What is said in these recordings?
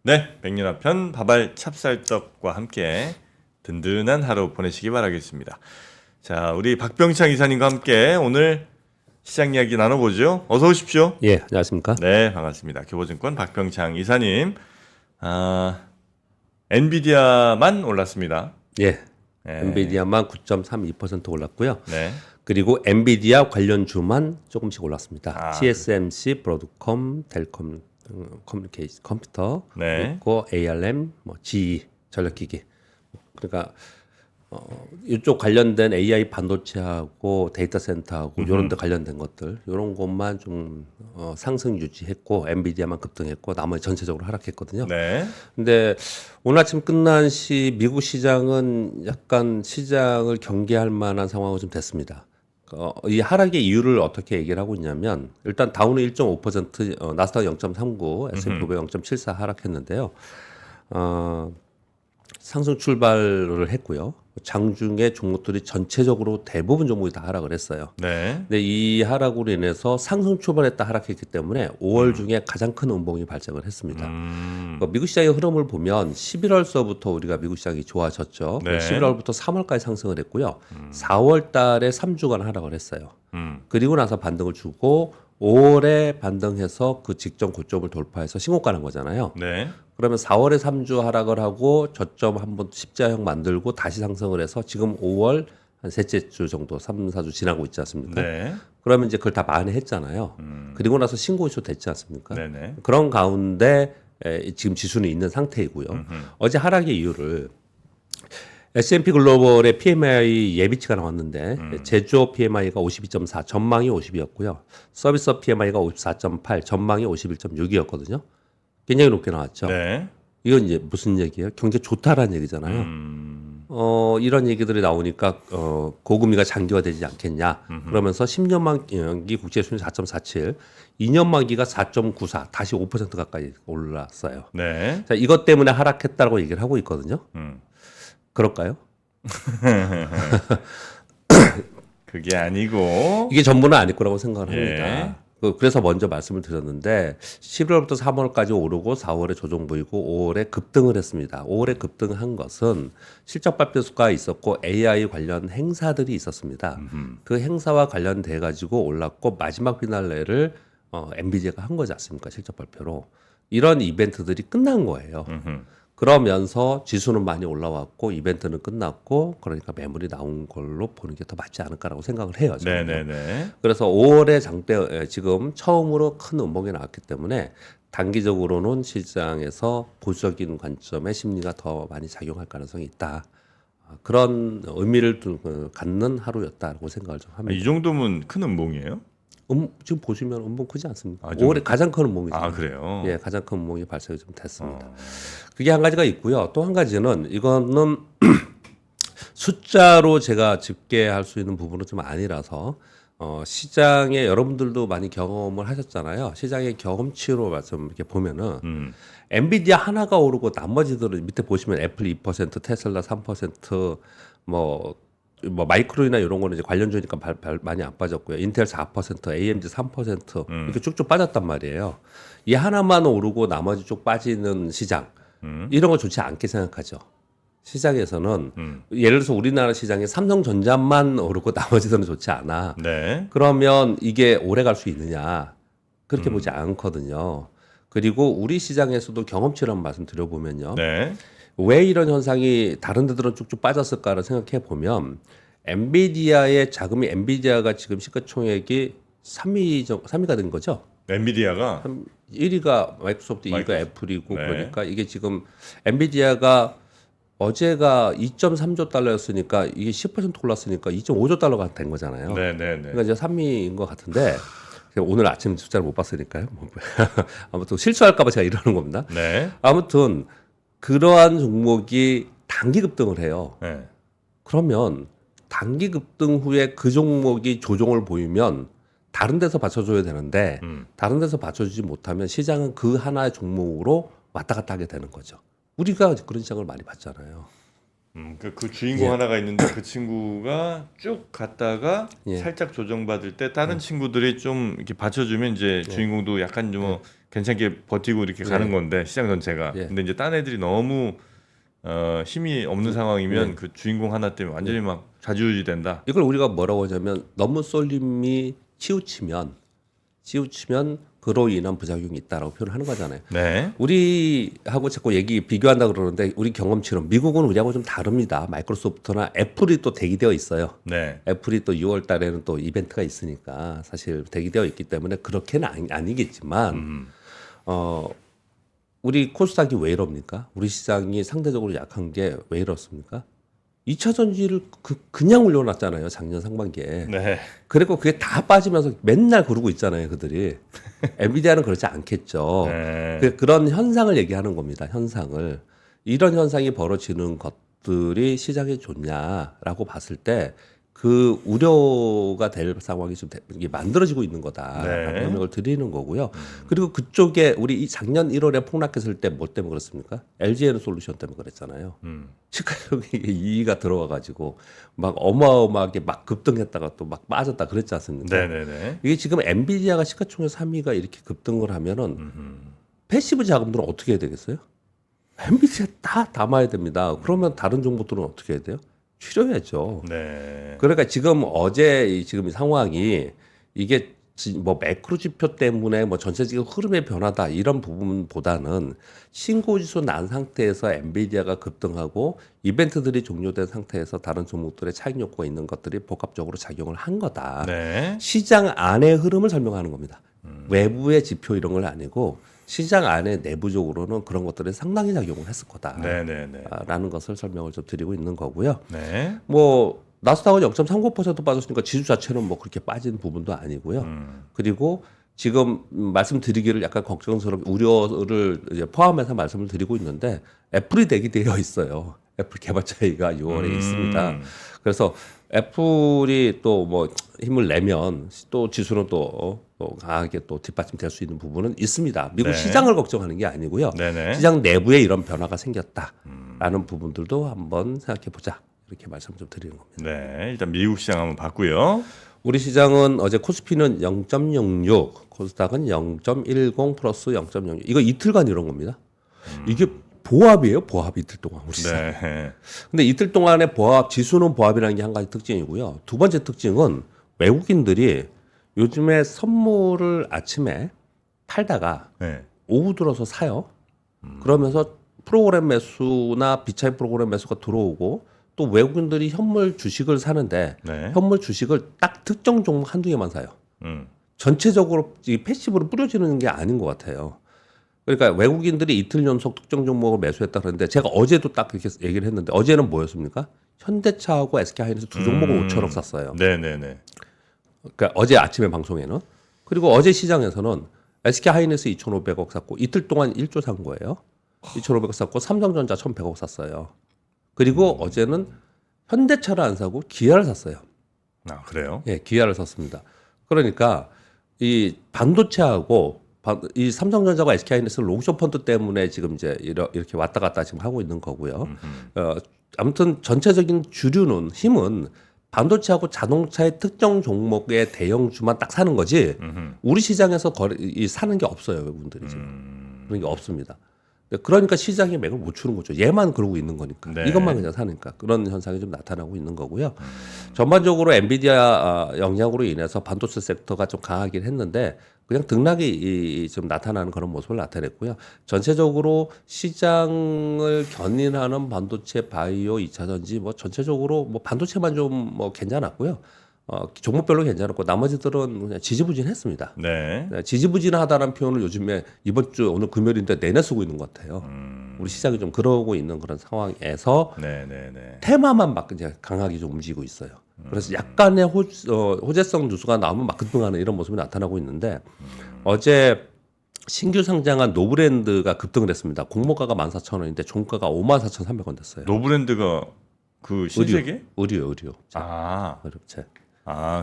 네, 백년화편 밥알 찹쌀떡과 함께 든든한 하루 보내시기 바라겠습니다. 자, 우리 박병창 이사님과 함께 오늘 시장 이야기 나눠보죠. 어서 오십시오. 예, 안녕하십니까? 네, 반갑습니다. 교보증권 박병창 이사님. 엔비디아만 올랐습니다. 예, 네. 엔비디아만 9.32% 올랐고요. 네. 그리고 엔비디아 관련주만 조금씩 올랐습니다. 아, TSMC, 브로드컴, 델컴, 커뮤니케이션, 컴퓨터, 네. 그리고 ARM, GE, 전력기기. 그러니까 이쪽 관련된 AI 반도체하고 데이터 센터하고 이런 데 관련된 것들 이런 것만 좀 상승 유지했고 엔비디아만 급등했고 나머지 전체적으로 하락했거든요. 네. 근데 오늘 아침 끝난 미국 시장은 약간 시장을 경계할 만한 상황은 좀 됐습니다. 이 하락의 이유를 어떻게 얘기를 하고 있냐면 일단 다우는 1.5%, 나스닥 0.39, S&P 500 0.74 하락했는데요. 상승 출발을 했고요. 장중에 종목들이 전체적으로 대부분 종목이 다 하락을 했어요. 네. 근데 이 하락으로 인해서 상승 출발했다 하락했기 때문에 5월 중에 가장 큰 음봉이 발생을 했습니다. 미국 시장의 흐름을 보면 11월서부터 우리가 미국 시장이 좋아졌죠. 네. 11월부터 3월까지 상승을 했고요. 4월 달에 3주간 하락을 했어요. 그리고 나서 반등을 주고 5월에 반등해서 그 직전 고점을 돌파해서 신고가 난 거잖아요. 네. 그러면 4월에 3주 하락을 하고 저점 한번 십자형 만들고 다시 상승을 해서 지금 5월 한 셋째 주 정도 3, 4주 지나고 있지 않습니까? 네. 그러면 이제 그걸 다 만회했잖아요. 그리고 나서 신고쇼 됐지 않습니까? 네네. 그런 가운데 지금 지수는 있는 상태이고요. 어제 하락의 이유를 S&P 글로벌의 PMI 예비치가 나왔는데 제조업 PMI가 52.4, 전망이 50이었고요. 서비스업 PMI가 54.8, 전망이 51.6이었거든요. 굉장히 높게 나왔죠. 네. 이건 이제 무슨 얘기예요? 경제 좋다라는 얘기잖아요. 이런 얘기들이 나오니까 고금리가 장기화되지 않겠냐. 그러면서 10년 만기 국제 수익률 4.47, 2년 만기가 4.94, 다시 5% 가까이 올랐어요. 네. 자, 이것 때문에 하락했다고 얘기를 하고 있거든요. 그럴까요? 그게 아니고. 이게 전부는 아닐 거라고 생각을 예. 합니다. 그래서 먼저 말씀을 드렸는데 11월부터 3월까지 오르고 4월에 조정 보이고 5월에 급등을 했습니다. 5월에 급등한 것은 실적 발표가 있었고 AI 관련 행사들이 있었습니다. 그 행사와 관련돼 가지고 올랐고 마지막 피날레를 엔비디아가 한 거지 않습니까? 실적 발표로. 이런 이벤트들이 끝난 거예요. 그러면서 지수는 많이 올라왔고 이벤트는 끝났고 그러니까 매물이 나온 걸로 보는 게 더 맞지 않을까라고 생각을 해요. 저는요. 네네네. 그래서 5월에 장대 지금 처음으로 큰 음봉이 나왔기 때문에 단기적으로는 시장에서 보수적인 관점의 심리가 더 많이 작용할 가능성이 있다. 그런 의미를 갖는 하루였다고 생각을 좀 합니다. 이 정도면 큰 음봉이에요? 지금 보시면 음봉 크지 않습니까? 좀 5월에 가장 큰 음봉이죠. 아, 그래요? 예, 가장 큰 음봉이 발생이 좀 됐습니다. 그게 한 가지가 있고요. 또 한 가지는 이거는 숫자로 제가 집계할 수 있는 부분은 좀 아니라서 시장에 여러분들도 많이 경험을 하셨잖아요. 시장의 경험치로 말씀 이렇게 보면은 엔비디아 하나가 오르고 나머지들은 밑에 보시면 애플 2%, 테슬라 3%, 뭐 마이크론이나 이런 거는 이제 관련주니까 많이 안 빠졌고요. 인텔 4%, AMD 3% 이렇게 쭉쭉 빠졌단 말이에요. 이 하나만 오르고 나머지 쭉 빠지는 시장 이런 거 좋지 않게 생각하죠. 시장에서는 예를 들어서 우리나라 시장에 삼성전자만 오르고 나머지들은 좋지 않아. 네. 그러면 이게 오래 갈 수 있느냐? 그렇게 보지 않거든요. 그리고 우리 시장에서도 경험치를 한번 말씀드려보면요. 네. 왜 이런 현상이 다른 데들은 쭉쭉 빠졌을까를 생각해 보면 엔비디아의 자금이 엔비디아가 지금 시가총액이 3위가 된 거죠. 엔비디아가 1위가 마이크로소프트, 2위가 애플이고 네. 그러니까 이게 지금 엔비디아가 어제가 2.3조 달러였으니까 이게 10% 올랐으니까 2.5조 달러가 된 거잖아요. 네네네. 그러니까 이제 3위인 것 같은데 오늘 아침 숫자를 못 봤으니까요. 아무튼 실수할까봐 제가 이러는 겁니다. 네. 아무튼 그러한 종목이 단기 급등을 해요. 네. 그러면 단기 급등 후에 그 종목이 조정을 보이면 다른 데서 받쳐줘야 되는데 다른 데서 받쳐주지 못하면 시장은 그 하나의 종목으로 왔다 갔다 하게 되는 거죠. 우리가 그런 시장을 많이 봤잖아요. 그 주인공 하나가 있는데 그 친구가 쭉 갔다가 예. 살짝 조정받을 때 다른 친구들이 좀 이렇게 받쳐주면 이제 주인공도 약간 좀 괜찮게 버티고 이렇게 가는 건데 시장 전체가. 예. 근데 이제 딴 애들이 너무 힘이 없는 상황이면 그 주인공 하나 때문에 완전히 막 좌지우지 된다. 이걸 우리가 뭐라고 하냐면 너무 쏠림이 치우치면 그로 인한 부작용이 있다라고 표현하는 거잖아요. 네. 우리하고 자꾸 비교한다 그러는데 우리 경험치는 미국은 우리하고 좀 다릅니다. 마이크로소프트나 애플이 또 대기되어 있어요. 네. 애플이 또 6월 달에는 또 이벤트가 있으니까 사실 대기되어 있기 때문에 그렇게는 아니겠지만 우리 코스닥이 왜 이럽니까? 우리 시장이 상대적으로 약한 게 왜 이렇습니까? 2차 전지를 그냥 올려놨잖아요. 작년 상반기에. 네. 그리고 그게 다 빠지면서 맨날 그러고 있잖아요. 그들이. 엔비디아는 그렇지 않겠죠. 네. 그런 현상을 얘기하는 겁니다. 현상을. 이런 현상이 벌어지는 것들이 시장에 좋냐라고 봤을 때 그 우려가 될 상황이 좀 이게 만들어지고 있는 거다라는 네. 설명을 드리는 거고요. 그리고 그쪽에 우리 이 작년 1월에 폭락했을 때 뭐 때문에 그렇습니까? LG에는 솔루션 때문에 그랬잖아요. 시가총액에 이의가 들어와가지고 막 어마어마하게 막 급등했다가 또 막 빠졌다 그랬지 않습니까? 네네네. 이게 지금 엔비디아가 시가총액 3위가 이렇게 급등을 하면은 패시브 자금들은 어떻게 해야 되겠어요? 엔비디아 다 담아야 됩니다. 그러면 다른 종목들은 어떻게 해야 돼요? 줄여야죠. 네. 그러니까 지금 지금 이 상황이 이게 뭐 매크로 지표 때문에 뭐 전체적인 흐름의 변화다 이런 부분보다는 신고지수 난 상태에서 엔비디아가 급등하고 이벤트들이 종료된 상태에서 다른 종목들의 차익 욕구가 있는 것들이 복합적으로 작용을 한 거다. 네. 시장 안의 흐름을 설명하는 겁니다. 외부의 지표 이런 건 아니고 시장 안에 내부적으로는 그런 것들이 상당히 작용을 했을 네네네. 거다라는 것을 설명을 좀 드리고 있는 거고요. 네. 뭐 나스닥은 0.39% 빠졌으니까 지수 자체는 뭐 그렇게 빠진 부분도 아니고요. 그리고 지금 말씀드리기를 약간 걱정스럽게 우려를 이제 포함해서 말씀을 드리고 있는데 애플이 대기되어 있어요. 애플 개발자회의가 6월에 있습니다. 그래서 애플이 또 뭐 힘을 내면 또 지수는 또 강하게 또 뒷받침될 수 있는 부분은 있습니다. 미국 네. 시장을 걱정하는 게 아니고요. 네네. 시장 내부에 이런 변화가 생겼다라는 부분들도 한번 생각해 보자. 이렇게 말씀 좀 드리는 겁니다. 네. 일단 미국 시장 한번 봤고요. 우리 시장은 어제 코스피는 0.06, 코스닥은 0.10 플러스 0.06. 이거 이틀간 이런 겁니다. 이게 보합이에요, 보합 이틀 동안 우리 시장. 네. 근데 이틀 동안의 보합, 지수는 보합이라는 게 한 가지 특징이고요. 두 번째 특징은 외국인들이 요즘에 선물을 아침에 팔다가 네. 오후 들어서 사요. 그러면서 프로그램 매수나 비차익 프로그램 매수가 들어오고 또 외국인들이 현물 주식을 사는데 네. 현물 주식을 딱 특정 종목 한두 개만 사요. 음. 전체적으로 이 패시브로 뿌려지는 게 아닌 것 같아요. 그러니까 외국인들이 이틀 연속 특정 종목을 매수했다 그랬는데 제가 어제도 딱 그렇게 얘기를 했는데 어제는 뭐였습니까? 현대차하고 SK하이닉스 두 종목을 5천억 샀어요. 네네네. 그러니까 어제 아침에 방송에는. 그리고 어제 시장에서는 SK하이닉스 2,500억 샀고 이틀 동안 1조 산 거예요. 2,500억 샀고 삼성전자 1,100억 샀어요. 그리고 어제는 현대차를 안 사고 기아를 샀어요. 아 그래요? 예, 기아를 샀습니다. 그러니까 이 반도체하고 이 삼성전자가 SK하이닉스 롱숏 펀드 때문에 지금 이제 이렇게 왔다 갔다 지금 하고 있는 거고요. 아무튼 전체적인 주류는 힘은 반도체하고 자동차의 특정 종목의 대형주만 딱 사는 거지. 우리 시장에서 사는 게 없어요, 외국인들이 지금. 그런 게 없습니다. 그러니까 시장이 맥을 못 추는 거죠. 얘만 그러고 있는 거니까. 네. 이것만 그냥 사니까. 그런 현상이 좀 나타나고 있는 거고요. 전반적으로 엔비디아 영향으로 인해서 반도체 섹터가 좀 강하긴 했는데 그냥 등락이 좀 나타나는 그런 모습을 나타냈고요. 전체적으로 시장을 견인하는 반도체, 바이오, 2차 전지 뭐 전체적으로 뭐 반도체만 좀 뭐 괜찮았고요. 종목별로 괜찮았고 나머지들은 그냥 지지부진했습니다. 네. 지지부진하다는 표현을 요즘에 이번 주 오늘 금요일인데 내내 쓰고 있는 것 같아요. 우리 시장이 좀 그러고 있는 그런 상황에서 네네네. 테마만 막 이제 강하게 좀 움직이고 있어요. 그래서 약간의 호재성 뉴스가 나오면 막 급등하는 이런 모습이 나타나고 있는데 어제 신규 상장한 노브랜드가 급등을 했습니다. 공모가가 14,000원인데 종가가 54,300원 됐어요. 노브랜드가 그 신세계? 의류. 아, 의류업체.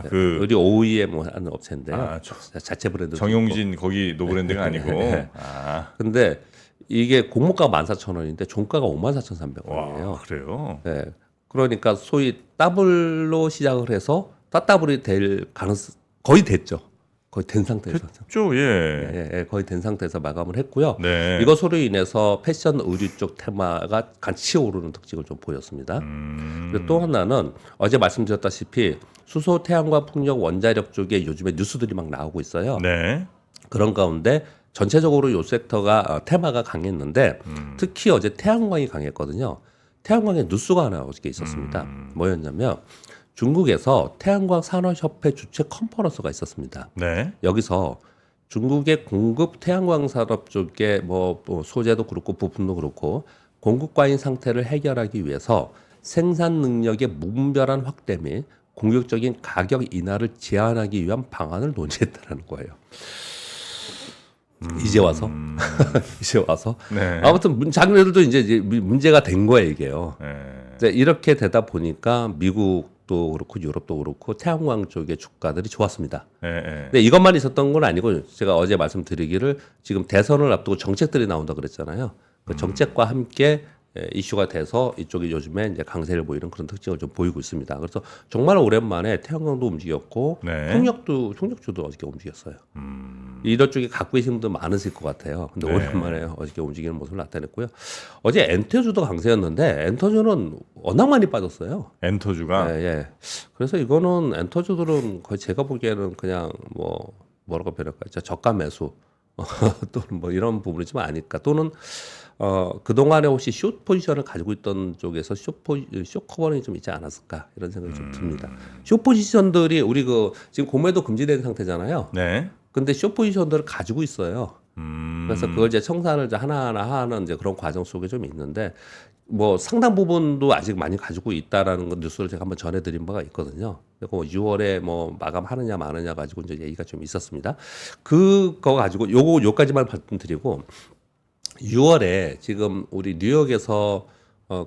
그 의류 OEM 하는 업체인데요. 자체 브랜드. 정용진 거기 노브랜드가 아니고. 아, 근데 이게 공모가가 14,000원인데 종가가 54,300원이에요. 와, 그래요? 네. 그러니까 소위 더블로 시작을 해서 더블이 될 가능성 거의 됐죠. 거의 된 상태에서 죠, 예. 예, 거의 된 상태에서 마감을 했고요. 네. 이것으로 인해서 패션 의류 쪽 테마가 같이 오르는 특징을 좀 보였습니다. 그리고 또 하나는 어제 말씀드렸다시피 수소, 태양광, 풍력, 원자력 쪽에 요즘에 뉴스들이 막 나오고 있어요. 네. 그런 가운데 전체적으로 요 섹터가 테마가 강했는데 특히 어제 태양광이 강했거든요. 태양광에 뉴스가 하나 어저께 있었습니다. 뭐였냐면 중국에서 태양광 산업협회 주최 컨퍼런스가 있었습니다. 네. 여기서 중국의 공급 태양광 산업 쪽에 뭐 소재도 그렇고 부품도 그렇고 공급 과잉 상태를 해결하기 위해서 생산 능력의 무분별한 확대 및 공격적인 가격 인하를 제한하기 위한 방안을 논의했다는 거예요. 이제 와서 이제 와서 네. 아무튼 자기네들도 이제 문제가 된 거예요 이게요. 네. 이제 이렇게 되다 보니까 미국도 그렇고 유럽도 그렇고 태양광 쪽의 주가들이 좋았습니다. 네. 네. 근데 이것만 있었던 건 아니고 제가 어제 말씀드리기를 지금 대선을 앞두고 정책들이 나온다 그랬잖아요. 그 정책과 함께 이슈가 돼서 이쪽이 요즘에 이제 강세를 보이는 그런 특징을 좀 보이고 있습니다. 그래서 정말 오랜만에 태양광도 움직였고 네. 풍력주도 어저께 움직였어요. 이런 쪽에 갖고 계신 분들 많으실 것 같아요. 근데 네. 오랜만에 어저께 움직이는 모습을 나타냈고요. 어제 엔터주도 강세였는데 엔터주는 워낙 많이 빠졌어요. 엔터주가 예, 예. 그래서 이거는 엔터주들은 거의 제가 보기에는 그냥 뭐라고 표현할까? 저가 매수 또는 뭐 이런 부분이 좀 아닐까? 또는 그동안에 혹시 숏 포지션을 가지고 있던 쪽에서 숏 커버링이 좀 있지 않았을까? 이런 생각이 좀 듭니다. 숏 포지션들이 우리 지금 공매도 금지된 상태잖아요. 네. 근데 숏 포지션들을 가지고 있어요. 그래서 그걸 이제 청산을 이제 하나하나 하는 이제 그런 과정 속에 좀 있는데 뭐 상당 부분도 아직 많이 가지고 있다라는 거 뉴스를 제가 한번 전해드린 바가 있거든요. 그리고 6월에 뭐 마감하느냐 마느냐 가지고 이제 얘기가 좀 있었습니다. 그거 가지고 요까지만 말씀드리고 6월에 지금 우리 뉴욕에서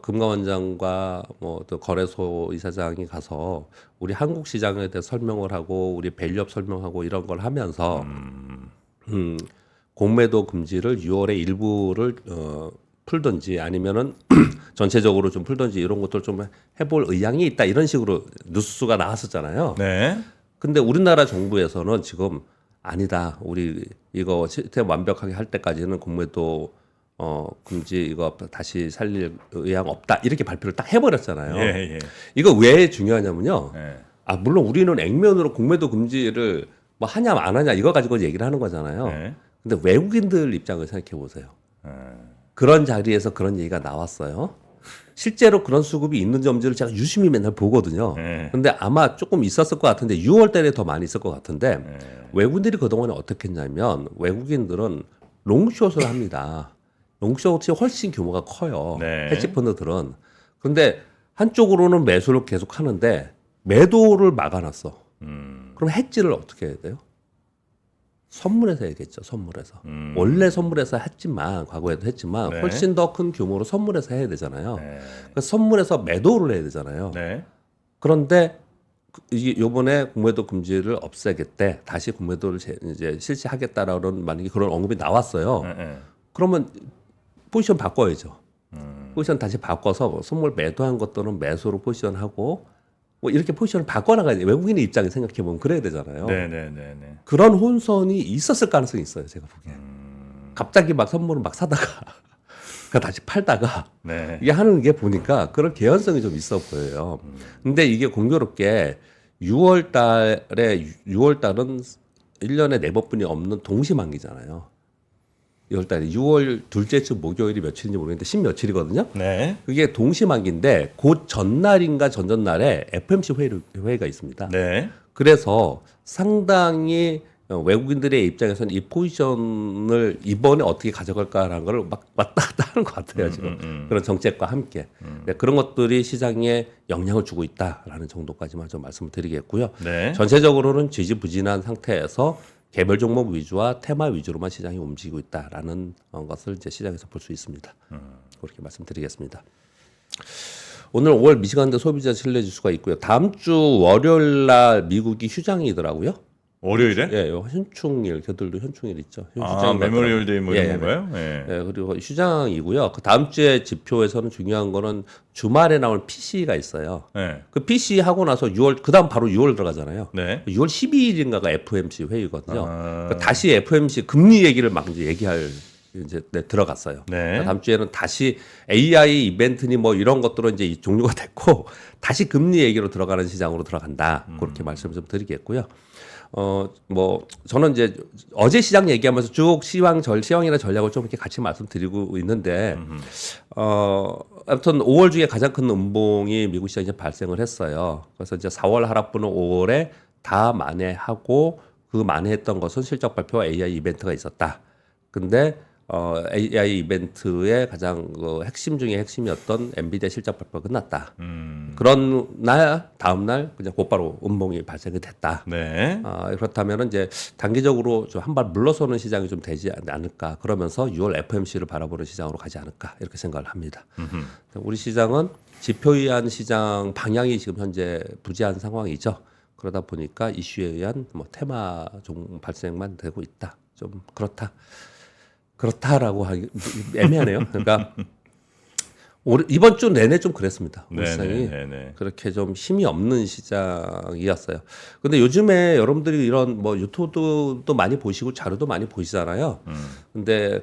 금감원장과 뭐 또 거래소 이사장이 가서 우리 한국 시장에 대해 설명을 하고 우리 밸류업 설명하고 이런 걸 하면서 공매도 금지를 6월에 일부를 풀든지 아니면은 전체적으로 좀 풀든지 이런 것들 좀 해볼 의향이 있다 이런 식으로 뉴스가 나왔었잖아요. 네. 근데 우리나라 정부에서는 지금 아니다. 우리 이거 시스템 완벽하게 할 때까지는 공매도 금지 이거 다시 살릴 의향 없다. 이렇게 발표를 딱 해버렸잖아요. 예, 예. 이거 왜 중요하냐면요. 예. 물론 우리는 액면으로 공매도 금지를 뭐 하냐 안 하냐 이거 가지고 얘기를 하는 거잖아요. 네. 근데 외국인들 입장을 생각해 보세요. 그런 자리에서 그런 얘기가 나왔어요. 실제로 그런 수급이 있는지 없는지를 제가 유심히 맨날 보거든요. 네. 근데 아마 조금 있었을 것 같은데 6월 달에 더 많이 있을 것 같은데 외국인들이 그동안에 어떻게 했냐면 외국인들은 롱숏을 합니다. 롱숏이 훨씬 규모가 커요. 네. 헤지펀드들은. 근데 한쪽으로는 매수를 계속 하는데 매도를 막아놨어. 그럼 해지를 어떻게 해야 돼요? 선물해서 해야겠죠. 선물해서. 원래 선물해서 했지만 과거에도 했지만 네. 훨씬 더 큰 규모로 선물해서 해야 되잖아요. 네. 그래서 선물해서 매도를 해야 되잖아요. 네. 그런데 이게 요번에 공매도 금지를 없애겠대. 다시 공매도를 이제 실시하겠다라는 만약에 그런 언급이 나왔어요. 네. 그러면 포지션 바꿔야죠. 포지션 다시 바꿔서 선물 매도한 것들은 매수로 포지션하고 뭐 이렇게 포지션을 바꿔나가야 돼요. 외국인의 입장에 생각해 보면 그래야 되잖아요. 네. 네. 네. 네. 그런 혼선이 있었을 가능성이 있어요. 제가 보기엔. 갑자기 막 선물을 막 사다가 다시 팔다가 네. 이게 하는 게 보니까 그런 개연성이 좀 있어 보여요. 근데 이게 공교롭게 6월 달은 1년에 4번뿐이 없는 동시만기잖아요. 6월 달에 6월 둘째 주 목요일이 며칠인지 모르겠는데 10며칠이거든요. 네. 그게 동시만기인데 곧 전날인가 전전날에 FMC 회의가 있습니다. 네. 그래서 상당히 외국인들의 입장에서는 이 포지션을 이번에 어떻게 가져갈까라는 걸 막 왔다 갔다 하는 것 같아요. 지금 그런 정책과 함께. 네, 그런 것들이 시장에 영향을 주고 있다라는 정도까지만 좀 말씀을 드리겠고요. 네. 전체적으로는 지지부진한 상태에서 개별 종목 위주와 테마 위주로만 시장이 움직이고 있다라는 것을 이제 시장에서 볼 수 있습니다. 그렇게 말씀드리겠습니다. 오늘 5월 미시간대 소비자 신뢰지수가 있고요. 다음 주 월요일 날 미국이 휴장이더라고요. 월요일에? 예, 요 현충일, 겨들도 현충일 있죠. 메모리얼 데이 뭐 예, 이런 건가요? 예. 예, 그리고 휴장이고요. 그 다음 주에 지표에서는 중요한 거는 주말에 나올 PC가 있어요. 예. 그 PC 하고 나서 6월, 그 다음 바로 6월 들어가잖아요. 네. 6월 12일인가가 FOMC 회의거든요. 아. 그러니까 다시 FOMC 금리 얘기를 막 이제 얘기할 이제 들어갔어요. 네. 그러니까 다음 주에는 다시 AI 이벤트니 뭐 이런 것들은 이제 종료가 됐고 다시 금리 얘기로 들어가는 시장으로 들어간다. 그렇게 말씀을 좀 드리겠고요. 뭐 저는 이제 어제 시장 얘기하면서 쭉 시황이나 전략을 좀 이렇게 같이 말씀드리고 있는데 아무튼 5월 중에 가장 큰 음봉이 미국 시장에 발생을 했어요. 그래서 이제 4월 하락분은 5월에 다 만회하고 그 만회했던 것은 실적 발표와 AI 이벤트가 있었다. 근데 AI 이벤트의 가장 핵심 중에 핵심이었던 엔비디아 실적 발표가 끝났다. 그런 날 다음 날 그냥 곧바로 음봉이 발생이 됐다. 네. 그렇다면 이제 단기적으로 좀 한 발 물러서는 시장이 좀 되지 않을까. 그러면서 6월 FOMC를 바라보는 시장으로 가지 않을까 이렇게 생각을 합니다. 우리 시장은 지표에 의한 시장 방향이 지금 현재 부재한 상황이죠. 그러다 보니까 이슈에 의한 뭐 테마 종 발생만 되고 있다. 좀 그렇다라고 하기 애매하네요. 그러니까 이번 주 내내 좀 그랬습니다. 우리 시장이 그렇게 좀 힘이 없는 시장이었어요. 근데 요즘에 여러분들이 이런 뭐 유튜브도 많이 보시고 자료도 많이 보시잖아요. 근데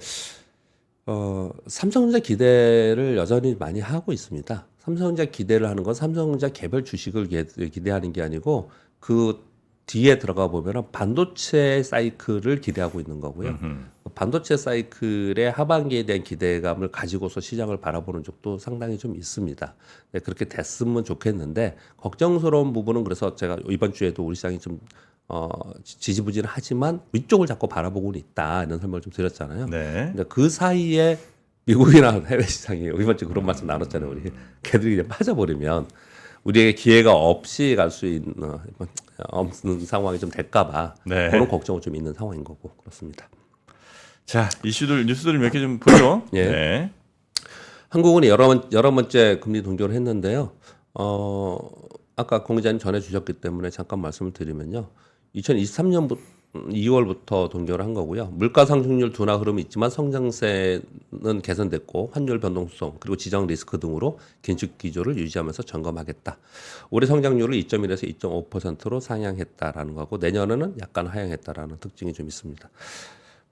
삼성전자 기대를 여전히 많이 하고 있습니다. 삼성전자 기대를 하는 건 삼성전자 개별 주식을 기대하는 게 아니고 그 뒤에 들어가 보면 반도체 사이클을 기대하고 있는 거고요. 반도체 사이클의 하반기에 대한 기대감을 가지고서 시장을 바라보는 쪽도 상당히 좀 있습니다. 네, 그렇게 됐으면 좋겠는데 걱정스러운 부분은 그래서 제가 이번 주에도 우리 시장이 좀 지지부진하지만 위쪽을 자꾸 바라보고는 있다 이런 설명을 좀 드렸잖아요. 네. 근데 그 사이에 미국이나 해외 시장이 이번 주 그런 말씀 나눴잖아요. 우리 걔들이 이제 빠져버리면 우리에게 기회가 없이 갈 수 있는 없는 상황이 좀 될까봐 네. 그런 걱정은 좀 있는 상황인 거고 그렇습니다. 자, 뉴스들 몇 개 좀 보죠. 예. 네. 한국은 여러 번째 금리 동결을 했는데요. 아까 공 기자님 전해주셨기 때문에 잠깐 말씀을 드리면요. 2023년 2월부터 동결을 한 거고요. 물가 상승률 둔화 흐름이 있지만 성장세는 개선됐고 환율 변동성 그리고 지정 리스크 등으로 긴축 기조를 유지하면서 점검하겠다. 올해 성장률을 2.1에서 2.5%로 상향했다라는 거고 내년에는 약간 하향했다라는 특징이 좀 있습니다.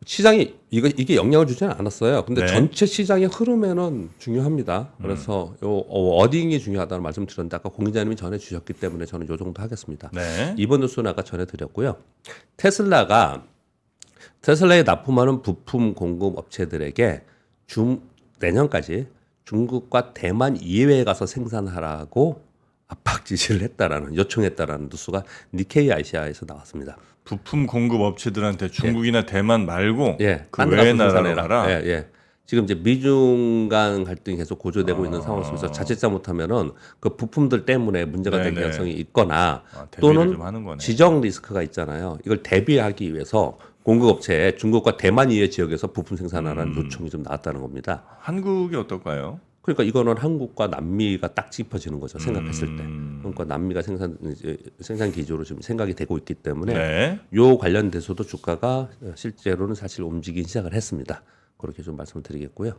시장이 이게 영향을 주지는 않았어요. 근데 네. 전체 시장의 흐름에는 중요합니다. 그래서 요 워딩이 중요하다는 말씀 드렸는데 아까 공 기자님이 전해주셨기 때문에 저는 요 정도 하겠습니다. 네. 이번 뉴스는 아까 전해드렸고요. 테슬라에 납품하는 부품 공급 업체들에게 내년까지 중국과 대만 이외에 가서 생산하라고 압박 지시를 했다라는 요청했다라는 뉴스가 니케이 아시아에서 나왔습니다. 부품 공급 업체들한테 중국이나 대만 말고 예, 그 외의 나라로 가라. 예, 예. 지금 이제 미중 간 갈등이 계속 고조되고 있는 상황 속에서 자칫 잘못하면은 그 부품들 때문에 문제가 될 네네. 가능성이 있거나 대비를 또는 좀 하는 거네. 지정 리스크가 있잖아요. 이걸 대비하기 위해서 공급업체에 중국과 대만 이외 지역에서 부품 생산하라는 요청이 좀 나왔다는 겁니다. 한국이 어떨까요? 그러니까 이거는 한국과 남미가 딱 짚어지는 거죠. 생각했을 때. 그러니까 남미가 생산 기조로 좀 생각이 되고 있기 때문에 네. 요 관련돼서도 주가가 실제로는 사실 움직이기 시작을 했습니다. 그렇게 좀 말씀을 드리겠고요.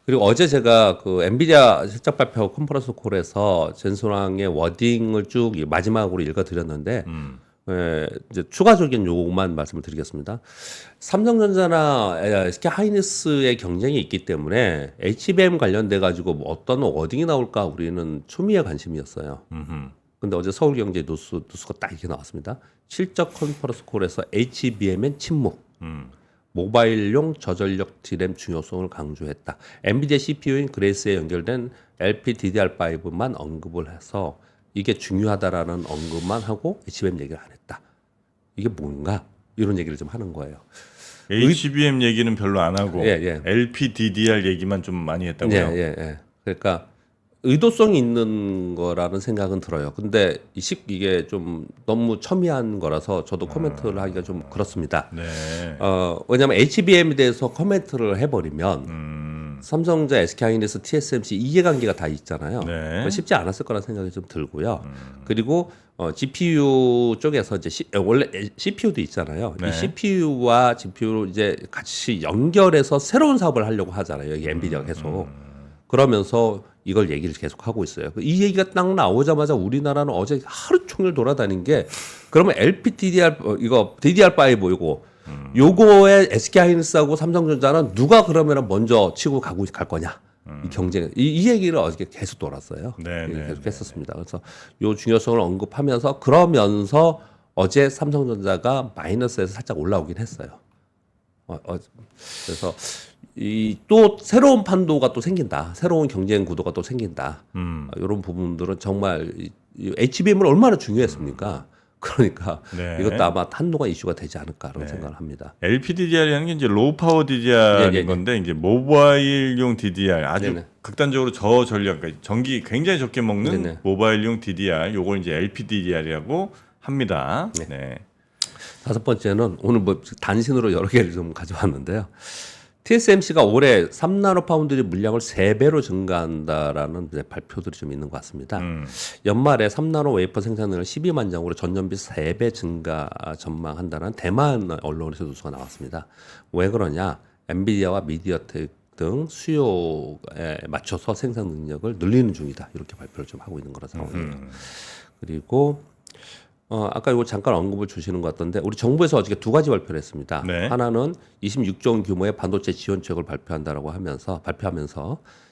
그리고 어제 제가 그 엔비디아 실적 발표 컨퍼런스 콜에서 젠소랑의 워딩을 쭉 마지막으로 읽어드렸는데 이제 추가적인 요구만 말씀을 드리겠습니다. 삼성전자나 SK 하이닉스의 경쟁이 있기 때문에 HBM 관련돼 가지고 뭐 어떤 워딩이 나올까 우리는 초미의 관심이었어요. 근데 어제 서울경제 뉴스가 딱 이렇게 나왔습니다. 실적 컨퍼런스 콜에서 HBM의 침묵. 모바일용 저전력 D램 중요성을 강조했다. 엔비디아 CPU인 그레이스에 연결된 LPDDR5만 언급을 해서 이게 중요하다라는 언급만 하고 HBM 얘기를 안 했다. 이게 뭔가 이런 얘기를 좀 하는 거예요. HBM 얘기는 별로 안 하고 예. LPDDR 얘기만 좀 많이 했다고요. 예. 그러니까 의도성이 있는 거라는 생각은 들어요. 근데 이게 좀 너무 첨예한 거라서 저도 코멘트를 하기가 좀 그렇습니다. 네. 왜냐하면 HBM에 대해서 코멘트를 해버리면 삼성전자, SK하이닉스, TSMC 이해관계가 다 있잖아요. 네. 쉽지 않았을 거라는 생각이 좀 들고요. 그리고 GPU 쪽에서 이제 원래 CPU도 있잖아요. 네. 이 CPU와 GPU를 이제 같이 연결해서 새로운 사업을 하려고 하잖아요. 여기 엔비디아가 계속. 그러면서 이걸 얘기를 계속 하고 있어요. 이 얘기가 딱 나오자마자 우리나라는 어제 하루 종일 돌아다닌 게 그러면 LPDDR 이거 DDR5 이거 요거에 SK하이닉스하고 삼성전자는 누가 그러면 먼저 치고 갈 거냐? 이 경쟁 이 얘기를 어저께 계속 돌았어요. 네, 네, 계속 했었습니다. 그래서 요 중요성을 언급하면서 그러면서 어제 삼성전자가 마이너스에서 살짝 올라오긴 했어요. 그래서 이 또 새로운 판도가 또 생긴다. 새로운 경쟁 구도가 또 생긴다. 이런 부분들은 정말 이 HBM을 얼마나 중요했습니까? 그러니까 네. 이것도 아마 한동안 이슈가 되지 않을까라는 생각을 합니다. LPDDR이라는 게 이제 로우 파워 DDR인 네. 건데 이제 모바일용 DDR 아주 네네. 극단적으로 저전력 그러니까 전기 굉장히 적게 먹는 네네. 모바일용 DDR 요걸 이제 LPDDR이라고 합니다. 네. 네. 다섯 번째는 오늘 뭐 단신으로 여러 개를 좀 가져왔는데요. TSMC가 올해 3나노 파운드리 물량을 3배로 증가한다라는 이제 발표들이 좀 있는 것 같습니다. 연말에 3나노 웨이퍼 생산량을 12만 장으로 전년비 3배 증가 전망한다는 대만 언론에서 뉴스가 나왔습니다. 왜 그러냐? 엔비디아와 미디어텍 등 수요에 맞춰서 생산 능력을 늘리는 중이다. 이렇게 발표를 좀 하고 있는 거라 상황이에요. 그리고 아까 이거 잠깐 언급을 주시는 것 같던데 우리 정부에서 어저께 두 가지 발표를 했습니다. 네. 하나는 26조 원 규모의 반도체 지원책을 발표하면서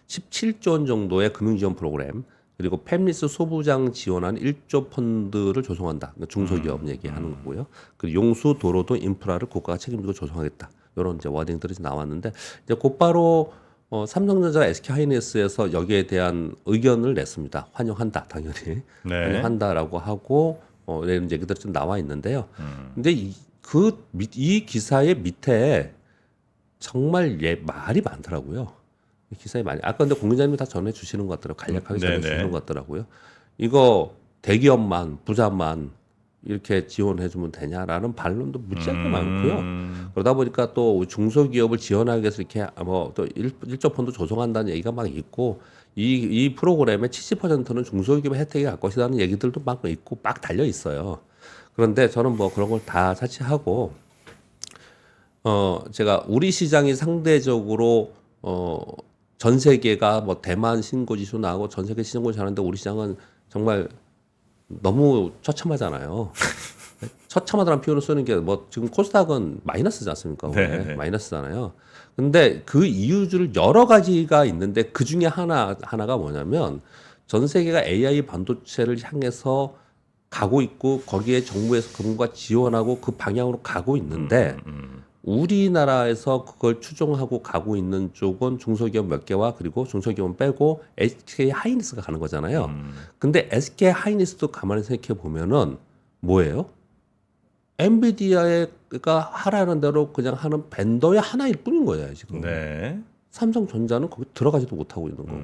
17조 원 정도의 금융 지원 프로그램 그리고 팹리스 소부장 지원한 1조 펀드를 조성한다. 그러니까 중소기업 얘기하는 거고요. 그리고 용수 도로도 인프라를 국가가 책임지고 조성하겠다. 이런 이제 워딩들이 나왔는데 이제 곧바로 삼성전자, SK하이닉스에서 여기에 대한 의견을 냈습니다. 환영한다, 당연히. 네. 환영한다라고 하고 이런 얘기들이 좀 나와 있는데요. 근데 이 기사의 밑에 정말 말이 많더라고요. 이 기사에 많이. 아까 근데 공장님이 다 전해 주시는 것 같더라고요. 간략하게 전해 주시는 것 같더라고요. 이거 대기업만 부자만 이렇게 지원해 주면 되냐라는 반론도 무지하게 많고요. 그러다 보니까 또 중소기업을 지원하기 위해서 이렇게 또 1조 펀드 조성한다는 얘기가 막 있고 이 프로그램의 70%는 중소기업의 혜택이 갈 것이라는 얘기들도 막 있고 막 달려 있어요. 그런데 저는 뭐 그런 걸 다 차치하고 제가 우리 시장이 상대적으로 전 세계가 뭐 대만 신고지수 나오고 전 세계 신고지수 하는데 우리 시장은 정말 너무 처참하잖아요. 처참하다는 표현을 쓰는 게 뭐 지금 코스닥은 마이너스지 않습니까? 네. 마이너스잖아요. 근데 그 이유들 여러 가지가 있는데 그 중에 하나가 뭐냐면 전 세계가 AI 반도체를 향해서 가고 있고 거기에 정부에서 그분과 지원하고 그 방향으로 가고 있는데 우리나라에서 그걸 추종하고 가고 있는 쪽은 중소기업 몇 개와 그리고 중소기업은 빼고 SK하이닉스가 가는 거잖아요. 근데 SK하이닉스도 가만히 생각해 보면은 뭐예요? 엔비디아가 하라는 대로 그냥 하는 벤더의 하나일 뿐인 거예요, 지금. 네. 삼성전자는 거기 들어가지도 못하고 있는 거고.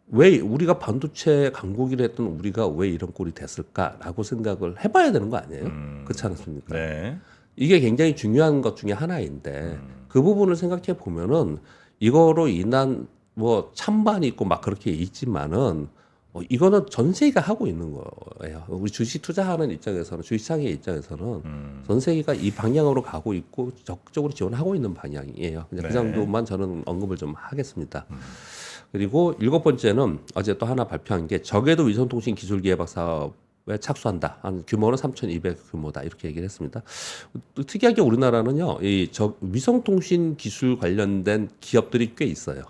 왜 우리가 반도체 강국이라 했던 우리가 왜 이런 꼴이 됐을까라고 생각을 해봐야 되는 거 아니에요? 그렇지 않습니까? 네. 이게 굉장히 중요한 것 중에 하나인데 그 부분을 생각해 보면은 이거로 인한 뭐 찬반이 있고 막 그렇게 있지만은 이거는 전 세계가 하고 있는 거예요. 우리 주식 투자하는 입장에서는 주식시장의 입장에서는 전 세계가 이 방향으로 가고 있고 적극적으로 지원하고 있는 방향이에요. 그냥 그 정도만 저는 언급을 좀 하겠습니다. 그리고 7번째는 어제 또 하나 발표한 게 저궤도 위성통신 기술 기획학 사업에 착수한다. 한 규모는 3,200 규모다. 이렇게 얘기를 했습니다. 또 특이하게 우리나라는요, 위성통신 기술 관련된 기업들이 꽤 있어요.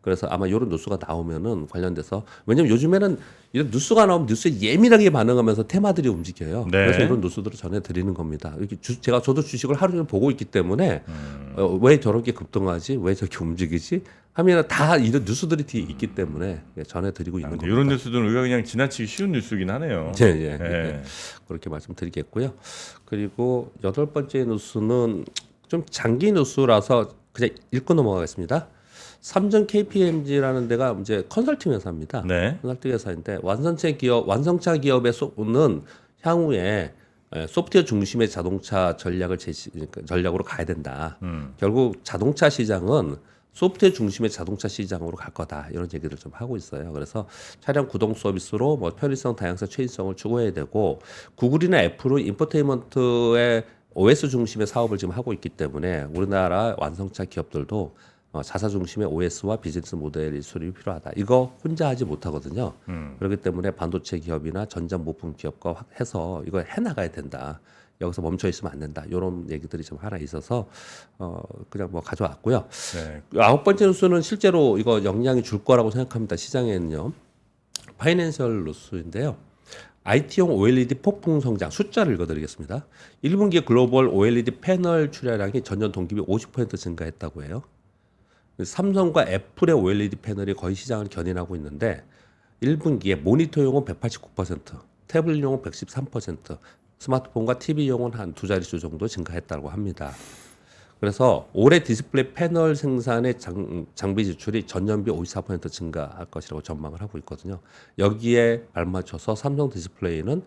그래서 아마 이런 뉴스가 나오면은 관련돼서 왜냐면 요즘에는 이런 뉴스가 나오면 뉴스에 예민하게 반응하면서 테마들이 움직여요. 네. 그래서 이런 뉴스들을 전해드리는 겁니다. 이렇게 저도 주식을 하루 종일 보고 있기 때문에 왜 저렇게 급등하지, 왜 저렇게 움직이지 하면 다 이런 뉴스들이 뒤에 있기 때문에 전해드리고 있는 겁니다. 이런 뉴스들은 우리가 그냥 지나치기 쉬운 뉴스긴 하네요. 예. 그렇게 말씀드리겠고요. 그리고 8번째 뉴스는 좀 장기 뉴스라서 그냥 읽고 넘어가겠습니다. 삼성 KPMG라는 데가 이제 컨설팅 회사입니다. 네. 컨설팅 회사인데 완성차 기업의 는 향후에 소프트웨어 중심의 자동차 전략으로 가야 된다. 결국 자동차 시장은 소프트웨어 중심의 자동차 시장으로 갈 거다 이런 얘기를 좀 하고 있어요. 그래서 차량 구동 서비스로 뭐 편의성, 다양성, 최신성을 추구해야 되고 구글이나 애플은 인포테인먼트의 OS 중심의 사업을 지금 하고 있기 때문에 우리나라 완성차 기업들도 자사 중심의 OS와 비즈니스 모델이 수립이 필요하다. 이거 혼자 하지 못하거든요. 그렇기 때문에 반도체 기업이나 전장 부품 기업과 해서 이거 해나가야 된다. 여기서 멈춰 있으면 안 된다. 이런 얘기들이 좀 하나 있어서 그냥 뭐 가져왔고요. 네. 9번째 뉴스는 실제로 이거 영향이 줄 거라고 생각합니다. 시장에는요. 파이낸셜 뉴스인데요. IT용 OLED 폭풍 성장 숫자를 읽어드리겠습니다. 1분기에 글로벌 OLED 패널 출하량이 전년 동기 대비 50% 증가했다고 해요. 삼성과 애플의 OLED 패널이 거의 시장을 견인하고 있는데 1분기에 모니터용은 189%, 태블릿용은 113%, 스마트폰과 TV용은 한 두 자릿수 정도 증가했다고 합니다. 그래서 올해 디스플레이 패널 생산의 장비 지출이 전년비 54% 증가할 것이라고 전망을 하고 있거든요. 여기에 발맞춰서 삼성 디스플레이는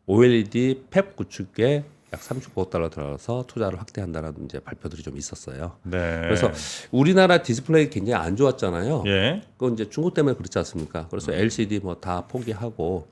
OLED 팹 구축에 약 39억 달러 들어서 투자를 확대한다는 이제 발표들이 좀 있었어요. 네. 그래서 우리나라 디스플레이 굉장히 안 좋았잖아요. 예. 그건 이제 중국 때문에 그렇지 않습니까? 그래서 LCD 뭐 다 포기하고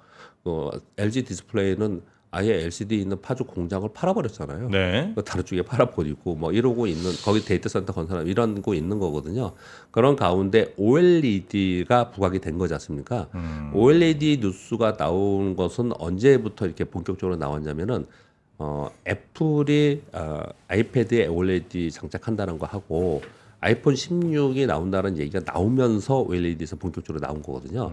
LG 디스플레이는 아예 LCD 있는 파주 공장을 팔아버렸잖아요. 네. 다른 쪽에 팔아버리고 뭐 이러고 있는 거기 데이터 센터 건설하고 이런 거 있는 거거든요. 그런 가운데 OLED가 부각이 된 거지 않습니까? OLED 뉴스가 나온 것은 언제부터 이렇게 본격적으로 나왔냐면은 애플이 아이패드에 OLED 장착한다는 거 하고 아이폰 16이 나온다는 얘기가 나오면서 OLED에서 본격적으로 나온 거거든요.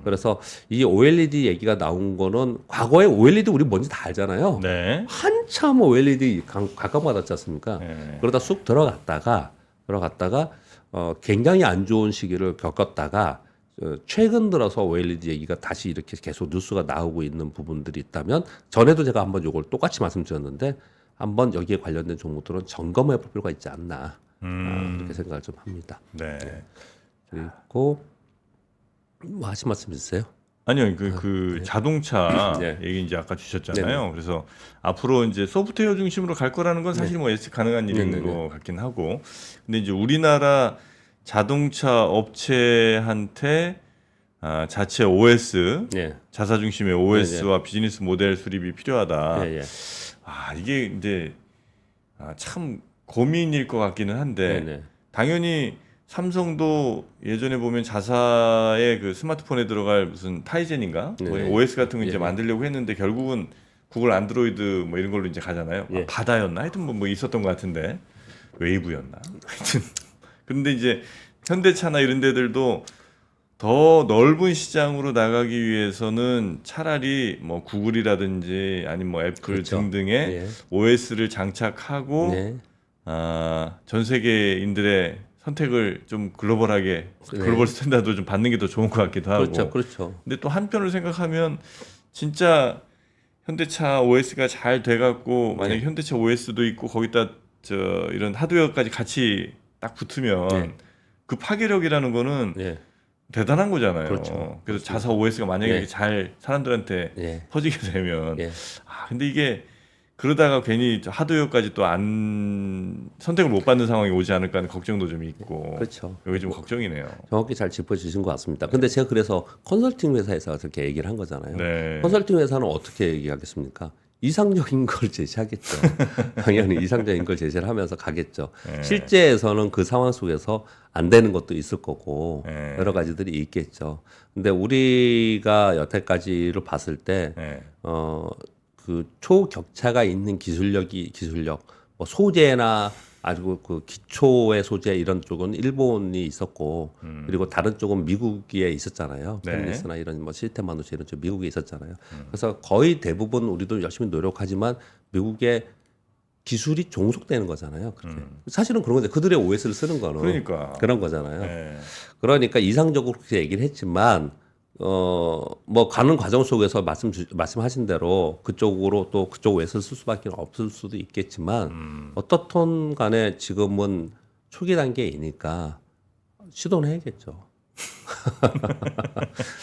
그래서 이 OLED 얘기가 나온 거는 과거에 OLED 우리 뭔지 다 알잖아요. 네. 한참 OLED 각광받았지 않습니까? 네. 그러다 쑥 들어갔다가 굉장히 안 좋은 시기를 겪었다가 최근 들어서 OLED 얘기가 다시 이렇게 계속 뉴스가 나오고 있는 부분들이 있다면 전에도 제가 한번 이걸 똑같이 말씀드렸는데 한번 여기에 관련된 종목들은 점검해 볼 필요가 있지 않나 이렇게 생각을 좀 합니다. 네. 그리고 뭐 하신 말씀 있으세요? 아니요, 그 자동차 네. 얘기 이제 아까 주셨잖아요. 그래서 앞으로 이제 소프트웨어 중심으로 갈 거라는 건 사실 뭐 예측 가능한 일인 것 같긴 하고, 근데 이제 우리나라 자동차 업체한테 자체 OS, 네. 자사 중심의 OS와 비즈니스 모델 수립이 필요하다. 예, 예. 이게 이제 참 고민일 것 같기는 한데, 네, 네. 당연히 삼성도 예전에 보면 자사의 그 스마트폰에 들어갈 무슨 타이젠인가 뭐 네. OS 같은 거 이제 예. 만들려고 했는데 결국은 구글 안드로이드 뭐 이런 걸로 이제 가잖아요. 예. 바다였나 하여튼 뭐 있었던 것 같은데 웨이브였나 하여튼 근데 이제 현대차나 이런 데들도 더 넓은 시장으로 나가기 위해서는 차라리 뭐 구글이라든지 아니면 뭐 애플 그렇죠. 등등의 예. OS를 장착하고 네. 전 세계인들의 선택을 좀 글로벌하게 네. 글로벌 스탠다드 좀 받는 게 더 좋은 것 같기도 하고. 그렇죠, 그렇죠. 근데 또 한편으로 생각하면 진짜 현대차 OS가 잘 돼갖고 만약에 네. 현대차 OS도 있고 거기다 이런 하드웨어까지 같이 딱 붙으면 네. 그 파괴력이라는 거는 예, 대단한 거잖아요. 그렇죠. 그래서 자사 OS가 만약에 네. 이렇게 잘 사람들한테 예, 퍼지게 되면 예. 근데 이게 그러다가 괜히 하드웨어까지 또 안 선택을 못 받는 상황이 오지 않을까 하는 걱정도 좀 있고. 그렇죠. 여기 좀 걱정이네요. 정확히 잘 짚어주신 것 같습니다. 근데 제가 그래서 컨설팅 회사에서 그렇게 얘기를 한 거잖아요. 네. 컨설팅 회사는 어떻게 얘기하겠습니까? 이상적인 걸 제시하겠죠. 당연히 이상적인 걸 제시를 하면서 가겠죠. 네. 실제에서는 그 상황 속에서 안 되는 것도 있을 거고 네. 여러 가지들이 있겠죠. 근데 우리가 여태까지를 봤을 때 네. 그 초격차가 있는 기술력, 뭐 소재나 아주 그 기초의 소재 이런 쪽은 일본이 있었고 그리고 다른 쪽은 미국에 있었잖아요. 네. 펜리스나 이런 뭐 시스템 반도체 이런 쪽 미국에 있었잖아요. 그래서 거의 대부분 우리도 열심히 노력하지만 미국의 기술이 종속되는 거잖아요. 그렇게. 사실은 그런 거죠. 그들의 OS를 쓰는 거는 그러니까. 그런 거잖아요. 네. 그러니까 이상적으로 그렇게 얘기를 했지만 뭐 가는 과정 속에서 말씀하신 대로 그쪽으로 또 그쪽 OS를 쓸 수밖에 없을 수도 있겠지만 어떻든 간에 지금은 초기 단계이니까 시도는 해야겠죠.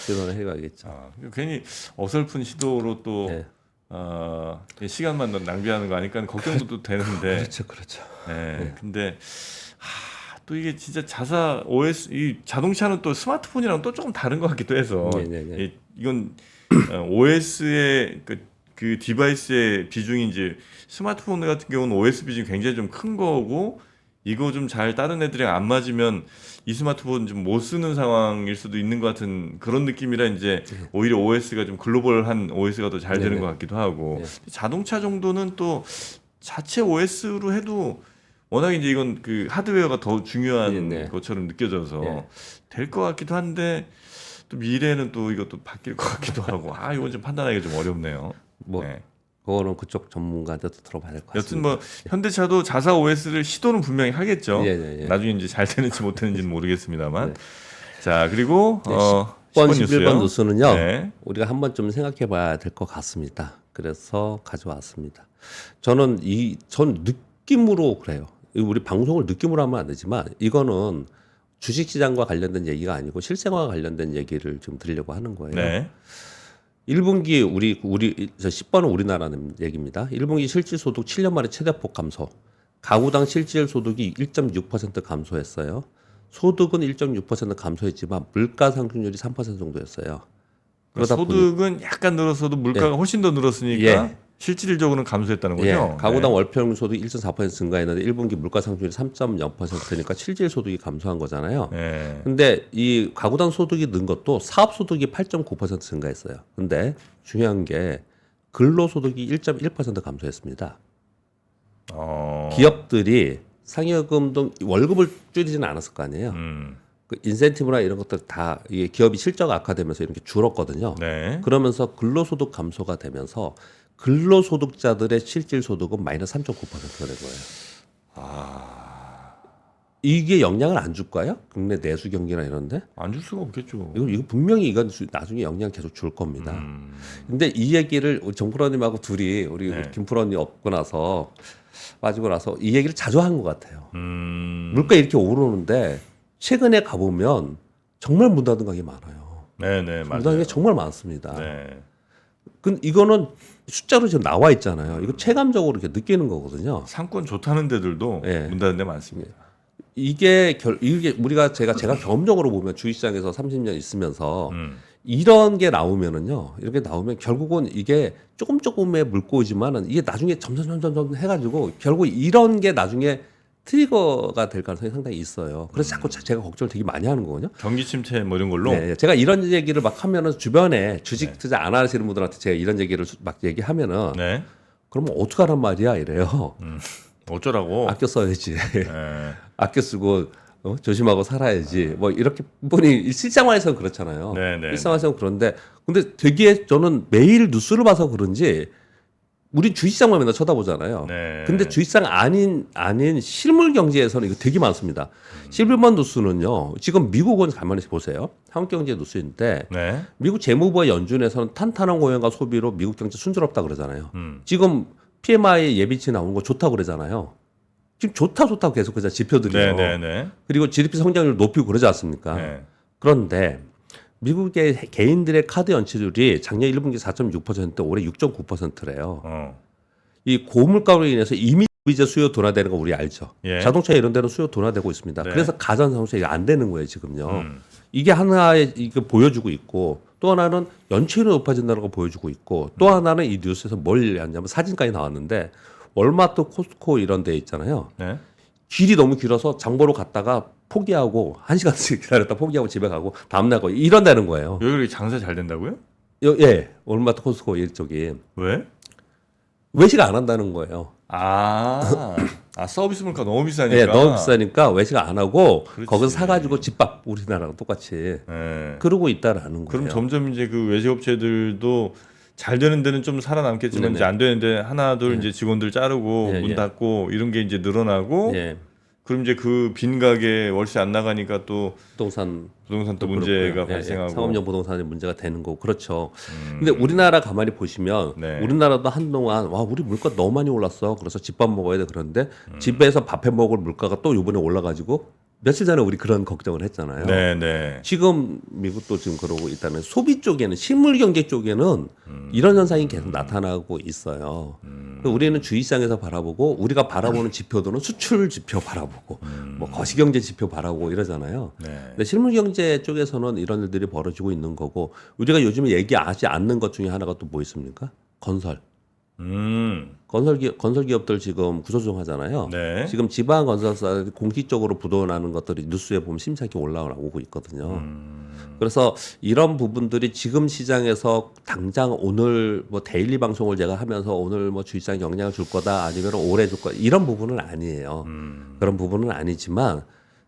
시도는 해봐야겠죠. 괜히 어설픈 시도로 또 네. 시간만 낭비하는 거 아니까 걱정도 또 되는데. 그렇죠, 그렇죠. 네. 근데 또 또 이게 진짜 자사 OS 이 자동차는 또 스마트폰이랑 또 조금 다른 것 같기도 해서 네네네. 이건 OS의 그 디바이스의 비중이 이제 스마트폰 같은 경우는 OS 비중이 굉장히 좀 큰 거고 이거 좀 잘 다른 애들이랑 안 맞으면 이 스마트폰 좀 못 쓰는 상황일 수도 있는 것 같은 그런 느낌이라 이제 오히려 OS가 좀 글로벌한 OS가 더 잘 되는 네네. 것 같기도 하고 네. 자동차 정도는 또 자체 OS로 해도 워낙 이제 이건 그 하드웨어가 더 중요한 네네. 것처럼 느껴져서 네. 될 것 같기도 한데 또 미래는 또 이것도 바뀔 것 같기도 하고 이건 좀 판단하기가 좀 어렵네요. 뭐 네. 그거는 그쪽 전문가한테도 들어봐야 될 것 여튼 같습니다. 뭐 현대차도 자사 OS를 시도는 분명히 하겠죠. 예. 나중에 이제 잘 되는지 못 되는지는 모르겠습니다만. 네. 자 그리고 네, 10번 11번 뉴스는요. 네. 우리가 한번 좀 생각해 봐야 될 것 같습니다. 그래서 가져왔습니다. 저는 전 느낌으로 그래요. 우리 방송을 느낌으로 하면 안 되지만 이거는 주식시장과 관련된 얘기가 아니고 실생활과 관련된 얘기를 좀 드리려고 하는 거예요. 네. 1분기 저 10번은 우리나라는 얘기입니다. 1분기 실질소득 7년 만에 최대폭 감소. 가구당 실질소득이 1.6% 감소했어요. 소득은 1.6% 감소했지만 물가 상승률이 3% 정도였어요. 그러다 소득은 약간 늘었어도 물가가 훨씬 더 늘었으니까 예. 실질적으로는 감소했다는 거죠. 예, 네. 가구당 월평균 소득이 1.4% 증가했는데 1분기 물가 상승률이 3.0%니까 실질 소득이 감소한 거잖아요. 네. 근데 이 가구당 소득이 는 것도 사업 소득이 8.9% 증가했어요. 근데 중요한 게 근로 소득이 1.1% 감소했습니다. 기업들이 상여금 등 월급을 줄이지는 않았을 거 아니에요. 그 인센티브나 이런 것들 다 이게 기업이 실적 악화되면서 이렇게 줄었거든요. 네. 그러면서 근로소득 감소가 되면서 근로소득자들의 실질소득은 마이너스 3.9%가 된 거예요. 이게 영향을 안 줄까요? 국내 내수 경기나 이런데? 안 줄 수가 없겠죠. 이거 분명히 이건 나중에 영향 계속 줄 겁니다. 근데 이 얘기를 우리 정프로님하고 둘이 우리 네. 김프로님 없고 나서 빠지고 나서 이 얘기를 자주 한 것 같아요. 물가 이렇게 오르는데 최근에 가보면 정말 문 닫은 가게 많아요. 네네 문 맞아요. 닫은 게 정말 많습니다. 네. 근데 이거는 숫자로 지금 나와 있잖아요. 이거 체감적으로 이렇게 느끼는 거거든요. 상권 좋다는 데들도 네. 문 닫은 데 많습니다. 이게 우리가 제가 경험적으로 보면 주식시장에서 30년 있으면서 이런 게 나오면은요. 이렇게 나오면 결국은 이게 조금의 물꼬이지만은 이게 나중에 점점 해가지고 결국 이런 게 나중에 트리거가 될 가능성이 상당히 있어요. 그래서 자꾸 제가 걱정을 되게 많이 하는 거거든요. 경기 침체 뭐 이런 걸로. 네, 제가 이런 얘기를 막 하면은 주변에 주식 투자 안 하시는 분들한테 제가 이런 얘기를 막 얘기하면은 네. 그러면 어떡하란 말이야 이래요. 어쩌라고. 아껴 써야지. 네. 아껴 쓰고 조심하고 살아야지. 뭐 이렇게 분이 실생활에서는 그렇잖아요. 네네. 일상에서는 그런데 근데 되게 저는 매일 뉴스를 봐서 그런지 우리 주식시장만 맨날 쳐다보잖아요. 네. 근데 주식시장 아닌 실물 경제에서는 이거 되게 많습니다. 11번 뉴스는요. 지금 미국은 가만히 보세요. 한국경제 뉴스인데 네. 미국 재무부와 연준에서는 탄탄한 고용과 소비로 미국 경제 순조롭다 그러잖아요. 지금 PMI 예비치 나오는 거 좋다고 그러잖아요. 지금 좋다고 계속 그러잖아요. 지표들이요. 네네네. 그리고 GDP 성장률 높이고 그러지 않습니까? 네. 그런데 미국의 개인들의 카드 연체율이 작년 1분기 4.6%, 올해 6.9%래요. 이 고물가로 인해서 이미 이제 수요 둔화되는 거 우리 알죠. 예. 자동차 이런 데는 수요 둔화되고 있습니다. 네. 그래서 가전 자동차가 안 되는 거예요, 지금요. 이게 하나의 이거 보여주고 있고 또 하나는 연체율이 높아진다는 거 보여주고 있고 또 하나는 이 뉴스에서 뭘 하냐면 사진까지 나왔는데 월마트, 코스트코 이런 데 있잖아요. 네. 길이 너무 길어서 장보러 갔다가 포기하고 1시간씩 기다렸다 포기하고 집에 가고 다음날 거 이런다는 거예요. 여기 그렇게 장사 잘 된다고요? 예, 월마트, 코스트코 이쪽이 왜? 외식 안 한다는 거예요. 서비스 물가 너무 비싸니까. 예, 너무 비싸니까 외식 안 하고 그렇지. 거기서 사가지고 집밥 우리나라랑 똑같이 네. 그러고 있다라는 거예요. 그럼 점점 이제 그 외식업체들도 잘 되는 데는 좀 살아남겠지만 네네. 이제 안 되는데 하나 둘 이제 직원들 자르고 예, 문 예. 닫고 이런 게 이제 늘어나고 예, 그럼 이제 그 빈 가게 월세 안 나가니까 또 부동산 부동산 또 문제가 그렇고요. 발생하고. 상업용 부동산에 문제가 되는 거고 그렇죠. 근데 우리나라 가만히 보시면 네. 우리나라도 한동안 와 우리 물가 너무 많이 올랐어. 그래서 집밥 먹어야 돼 그런데 집에서 밥해 먹을 물가가 또 이번에 올라가지고 며칠 전에 우리 그런 걱정을 했잖아요. 네, 네. 지금 미국도 지금 그러고 있다는 소비 쪽에는 실물 경제 쪽에는 이런 현상이 계속 나타나고 있어요. 우리는 주식시장에서 바라보고 우리가 바라보는 지표들은 수출 지표 바라보고 뭐 거시경제 지표 바라보고 이러잖아요. 네. 근데 실물 경제 쪽에서는 이런 일들이 벌어지고 있는 거고 우리가 요즘에 얘기하지 않는 것 중에 하나가 또 뭐 있습니까? 건설. 건설 기업들 지금 구조조정하잖아요. 네. 지금 지방 건설사 공식적으로 부도나는 것들이 뉴스에 보면 심차게 올라오고 있거든요. 그래서 이런 부분들이 지금 시장에서 당장 오늘 뭐 데일리 방송을 제가 하면서 오늘 뭐 주식시장에 영향을 줄 거다 아니면 오래 줄 거다 이런 부분은 아니에요. 그런 부분은 아니지만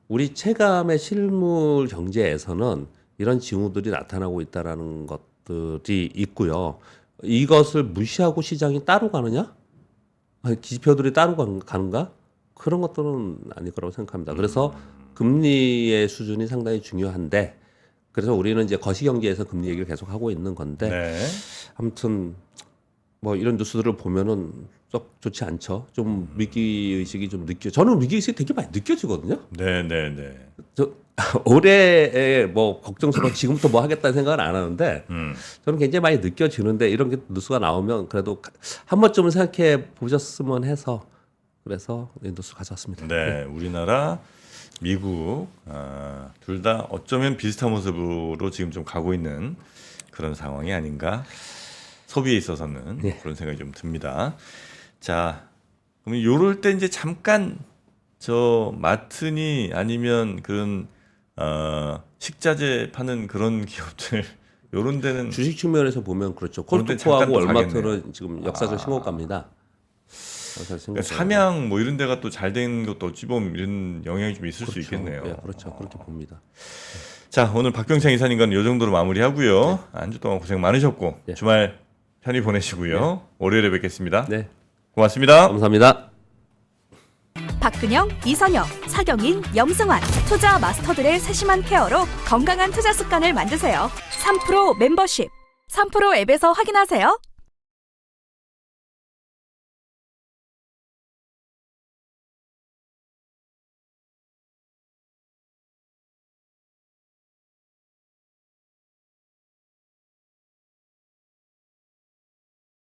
우리 체감의 실물 경제에서는 이런 징후들이 나타나고 있다라는 것들이 있고요. 이것을 무시하고 시장이 따로 가느냐? 아니, 지표들이 따로 가는가? 그런 것들은 아닐 거라고 생각합니다. 그래서 금리의 수준이 상당히 중요한데, 그래서 우리는 이제 거시경제에서 금리 얘기를 계속 하고 있는 건데, 네. 아무튼 뭐 이런 뉴스들을 보면은 썩 좋지 않죠. 좀 위기 의식이 좀 저는 위기 의식이 되게 많이 느껴지거든요. 네, 네, 네. 저 올해에 뭐 걱정스러워 지금부터 뭐 하겠다는 생각은 안 하는데 저는 굉장히 많이 느껴지는데 이런 게 뉴스가 나오면 그래도 한 번쯤은 생각해 보셨으면 해서 그래서 이 뉴스 가져왔습니다. 네, 우리나라, 미국 둘 다 어쩌면 비슷한 모습으로 지금 좀 가고 있는 그런 상황이 아닌가. 소비에 있어서는 네. 그런 생각이 좀 듭니다. 자, 그럼 요럴 때 이제 잠깐 저 마트니 아니면 그런 식자재 파는 그런 기업들 요런 데는 주식 측면에서 보면 그렇죠. 그런 데 잠깐 콜트코하고 또 얼마트는 가겠네요. 지금 역사적 신고가입니다. 역사적 신고가. 그러니까 삼양 뭐 이런 데가 또 잘 된 것도 어찌 보면 이런 영향이 좀 있을 수 있겠네요. 예, 그렇죠. 그렇게 봅니다. 자, 오늘 박병창 이사님과는 이 정도로 마무리하고요. 한 주 동안 고생 많으셨고 네. 주말 편히 보내시고요. 월요일에 뵙겠습니다. 네, 고맙습니다. 감사합니다. 박근영, 이선영, 사경인, 염승환 투자 마스터들의 세심한 케어로 건강한 투자 습관을 만드세요. 3프로 멤버십 3프로 앱에서 확인하세요.